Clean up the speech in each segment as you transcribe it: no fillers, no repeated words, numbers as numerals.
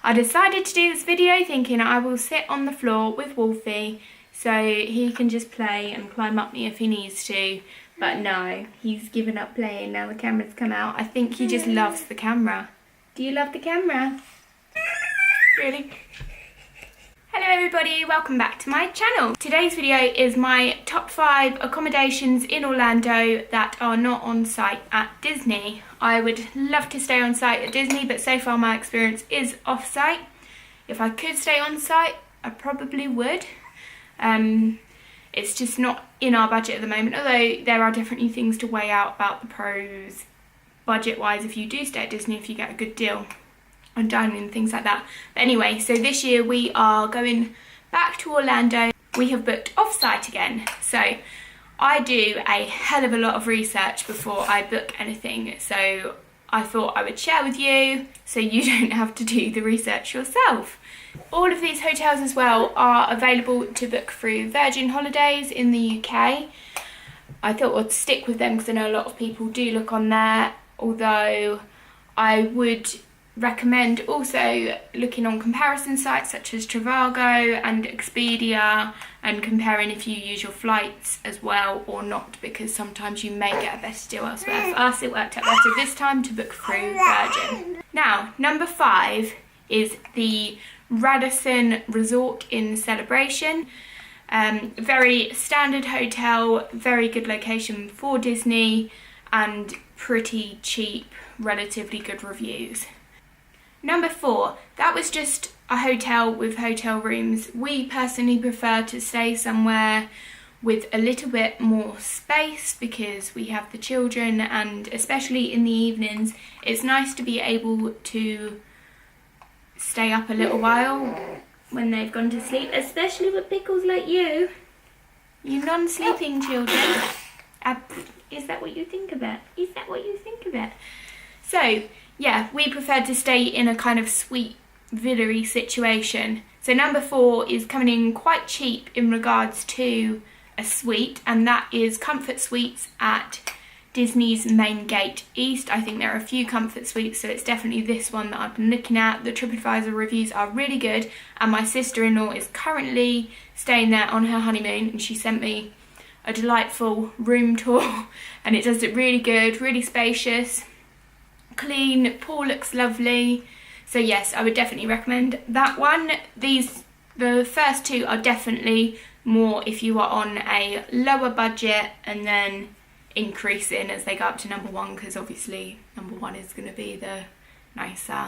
I decided to do this video thinking I will sit on the floor with Wolfie so he can just play and climb up me if he needs to. But no, he's given up playing now the camera's come out. I think he just loves the camera. Do you love the camera? Really? Hello everybody, welcome back to my channel. Today's video is my top 5 accommodations in Orlando that are not on site at Disney. I would love to stay on site at Disney, but so far my experience is off site. If I could stay on site, I probably would. It's just not in our budget at the moment, although there are definitely things to weigh out about the pros budget-wise if you do stay at Disney, if you get a good deal on dining and things like that. But anyway, so this year we are going back to Orlando. We have booked off-site again, so I do a hell of a lot of research before I book anything, so I thought I would share with you so you don't have to do the research yourself. All of these hotels as well are available to book through Virgin Holidays in the UK. I thought I'd stick with them because I know a lot of people do look on there, although I would recommend also looking on comparison sites such as Trivago and Expedia and comparing if you use your flights as well or not, because sometimes you may get a better deal elsewhere. For us it worked out better this time to book through Virgin. Now, number 5 is the Radisson Resort in Celebration. Very standard hotel, very good location for Disney and pretty cheap, relatively good reviews. Number 4, that was just a hotel with hotel rooms. We personally prefer to stay somewhere with a little bit more space because we have the children, and especially in the evenings it's nice to be able to stay up a little while when they've gone to sleep, especially with pickles like you non-sleeping children. Is that what you think of it? Is that what you think of it? So yeah, we prefer to stay in a kind of suite villa-y situation. So number 4 is coming in quite cheap in regards to a suite, and that is Comfort Suites at Disney's Maingate East. I think there are a few Comfort Suites, so it's definitely this one that I've been looking at. The TripAdvisor reviews are really good, and my sister-in-law is currently staying there on her honeymoon, and she sent me a delightful room tour, and it does it really good, really spacious, clean, pool looks lovely. So yes, I would definitely recommend that one. The first 2 are definitely more if you are on a lower budget, and then increasing as they go up to number 1, because obviously number 1 is going to be the nicer,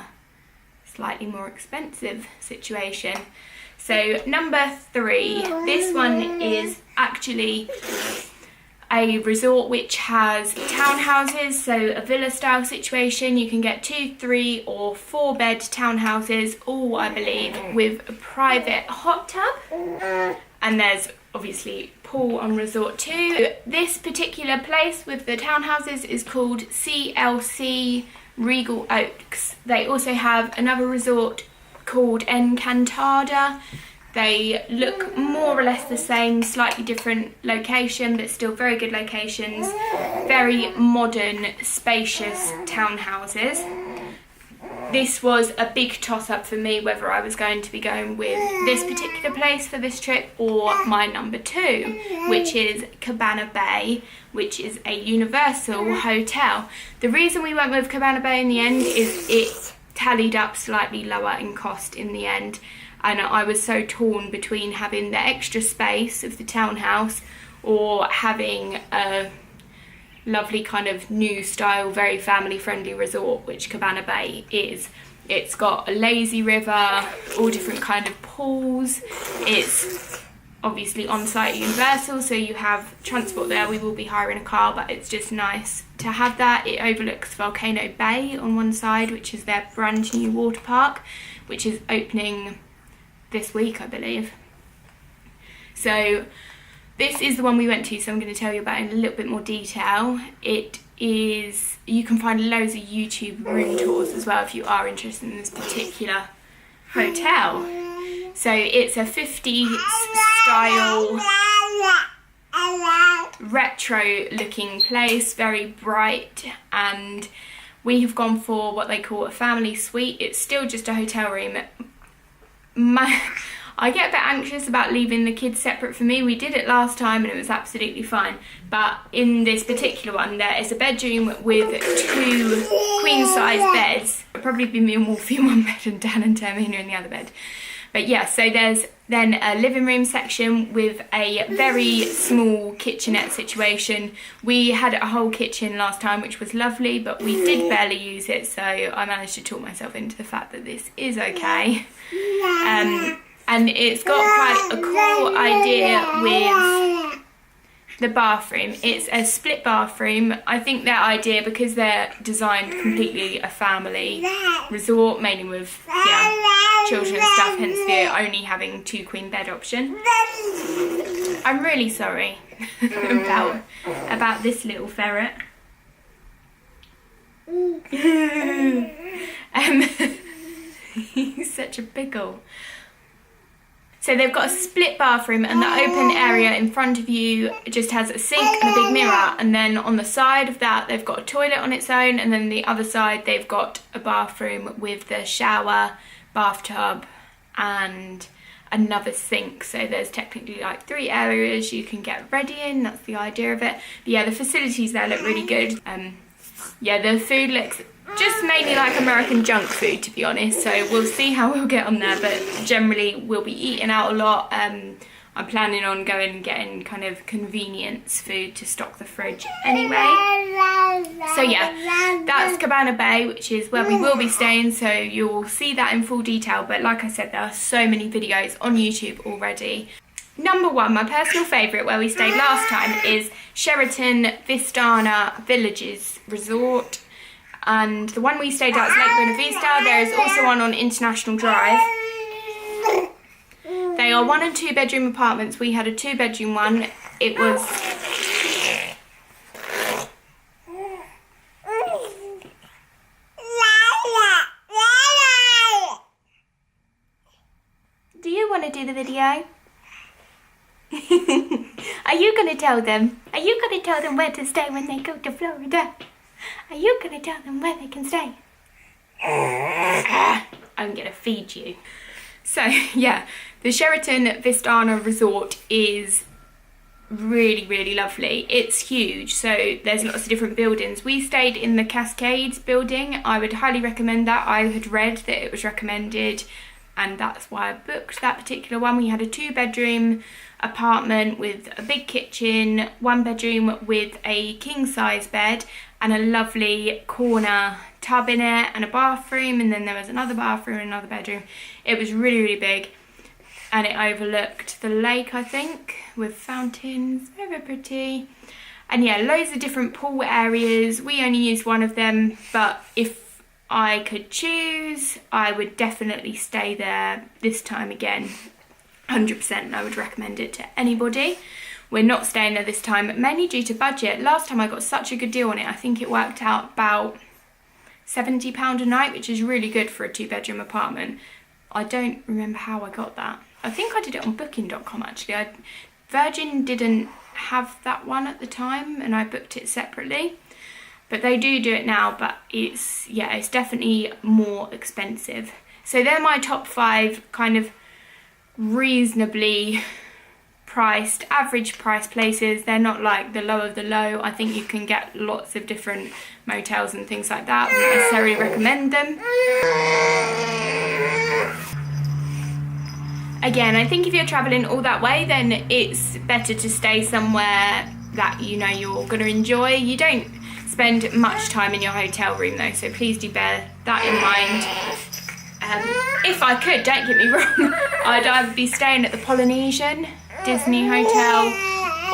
slightly more expensive situation. So number 3, this one is actually a resort which has townhouses, so a villa style situation. You can get 2, 3 or 4 bed townhouses, all I believe with a private hot tub, and there's obviously pool on resort too. This particular place with the townhouses is called CLC Regal Oaks. They also have another resort called Encantada. They look more or less the same, slightly different location, but still very good locations. Very modern, spacious townhouses. This was a big toss-up for me whether I was going to be going with this particular place for this trip or my number 2, which is Cabana Bay, which is a Universal hotel. The reason we went with Cabana Bay in the end is it tallied up slightly lower in cost in the end, and I was so torn between having the extra space of the townhouse or having a lovely kind of new style, very family friendly resort, which Cabana Bay is. It's got a lazy river, all different kind of pools. It's obviously on site at Universal, so you have transport there. We will be hiring a car, but it's just nice to have that. It overlooks Volcano Bay on one side, which is their brand new water park, which is opening this week, I believe. So this is the one we went to, so I'm going to tell you about it in a little bit more detail. It is, you can find loads of YouTube room tours as well if you are interested in this particular hotel. So it's a 50s style retro looking place, very bright, and We have gone for what they call a family suite. It's still just a hotel room. I get a bit anxious about leaving the kids separate for me. We did it last time and it was absolutely fine. But in this particular one, there is a bedroom with 2 queen-size beds. It'll probably be me and Wolfie in one bed and Dan and Termina in the other bed. But yeah, so there's then a living room section with a very small kitchenette situation. We had a whole kitchen last time, which was lovely, but we did barely use it, so I managed to talk myself into the fact that this is okay. And it's got quite a cool idea with the bathroom. It's a split bathroom. I think their idea, because they're designed completely a family resort, mainly with children and stuff, hence the only having 2 queen bed option. I'm really sorry about this little ferret. He's such a pickle. So they've got a split bathroom, and the open area in front of you just has a sink and a big mirror, and then on the side of that they've got a toilet on its own, and then the other side they've got a bathroom with the shower, bathtub and another sink. So there's technically like 3 areas you can get ready in. That's the idea of it. But yeah, the facilities there look really good. Yeah, the food looks just mainly like American junk food, to be honest, so we'll see how we'll get on there, but generally we'll be eating out a lot. I'm planning on going and getting kind of convenience food to stock the fridge anyway. So yeah, that's Cabana Bay, which is where we will be staying, so you'll see that in full detail, but like I said, there are so many videos on YouTube already. Number 1, my personal favourite, where we stayed last time, is Sheraton Vistana Villages Resort. And the one we stayed at is Lake Buena Vista. There is also one on International Drive. They are 1 and 2 bedroom apartments. We had a 2-bedroom one. It was... Do you want to do the video? Are you going to tell them? Are you going to tell them where to stay when they go to Florida? Are you going to tell them where they can stay? I'm going to feed you. So yeah, the Sheraton Vistana Resort is really, really lovely. It's huge, so there's lots of different buildings. We stayed in the Cascades building. I would highly recommend that. I had read that it was recommended, and that's why I booked that particular one. We had a 2-bedroom apartment with a big kitchen, 1 bedroom with a king-size bed and a lovely corner tub in it and a bathroom, and then there was another bathroom and another bedroom. It was really, really big, and it overlooked the lake, I think, with fountains. Very, very pretty. And yeah, loads of different pool areas. We only used 1 of them, but if I could choose, I would definitely stay there this time again. 100%, and I would recommend it to anybody. We're not staying there this time, mainly due to budget. Last time I got such a good deal on it. I think it worked out about £70 a night, which is really good for a 2-bedroom apartment. I don't remember how I got that. I think I did it on booking.com actually. Virgin didn't have that one at the time, and I booked it separately. But they do it now, but it's definitely more expensive. So they're my top 5 kind of reasonably priced, average price places. They're not like the low of the low. I think you can get lots of different motels and things like that. I wouldn't necessarily recommend them. Again, I think if you're traveling all that way, then it's better to stay somewhere that you know you're going to enjoy. You don't spend much time in your hotel room though, so please do bear that in mind. If I could, don't get me wrong, I'd either be staying at the Polynesian Disney Hotel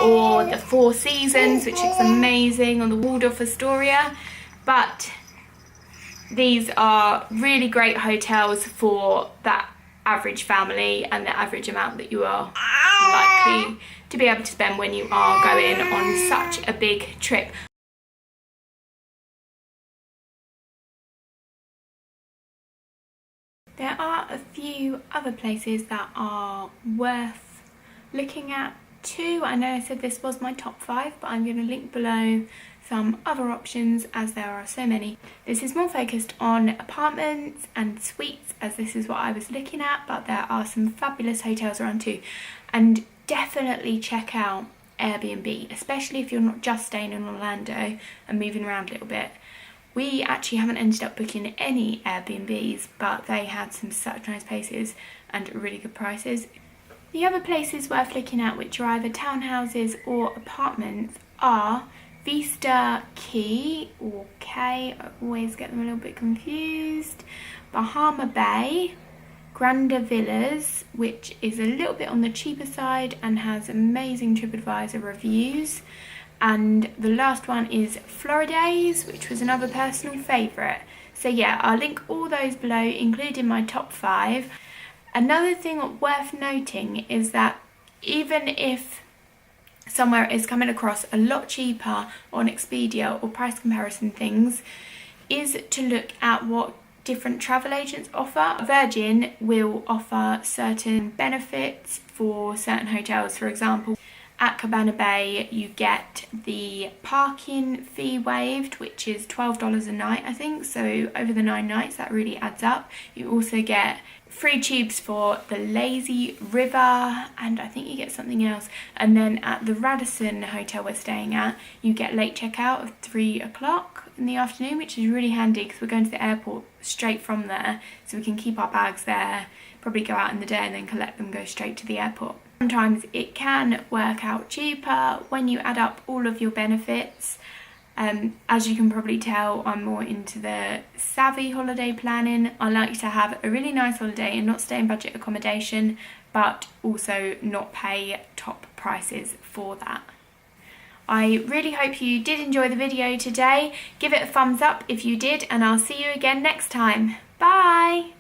or the Four Seasons, which looks amazing, on the Waldorf Astoria, but these are really great hotels for that average family and the average amount that you are likely to be able to spend when you are going on such a big trip. There are a few other places that are worth looking at too. I know I said this was my top 5, but I'm going to link below some other options, as there are so many. This is more focused on apartments and suites, as this is what I was looking at, but there are some fabulous hotels around too. And definitely check out AiBnB, especially if you're not just staying in Orlando and moving around a little bit. We actually haven't ended up booking any Airbnbs, but they had some such nice places and really good prices. The other places worth looking at, which are either townhouses or apartments, are Vista Cay, or K, I always get them a little bit confused, Cabana Bay, Grande Villas, which is a little bit on the cheaper side and has amazing TripAdvisor reviews. And the last one is Floridays, which was another personal favourite. So yeah, I'll link all those below, including my top 5. Another thing worth noting is that even if somewhere is coming across a lot cheaper on Expedia or price comparison things, is to look at what different travel agents offer. Virgin will offer certain benefits for certain hotels. For example, at Cabana Bay you get the parking fee waived, which is $12 a night, I think, so over the 9 nights that really adds up. You also get free tubes for the lazy river, and I think you get something else. And then at the Radisson hotel we're staying at, you get late checkout of 3 o'clock in the afternoon, which is really handy because we're going to the airport straight from there, so we can keep our bags there, probably go out in the day and then collect them, go straight to the airport. Sometimes it can work out cheaper when you add up all of your benefits. As you can probably tell, I'm more into the savvy holiday planning. I like to have a really nice holiday and not stay in budget accommodation, but also not pay top prices for that. I really hope you did enjoy the video today. Give it a thumbs up if you did, and I'll see you again next time. Bye!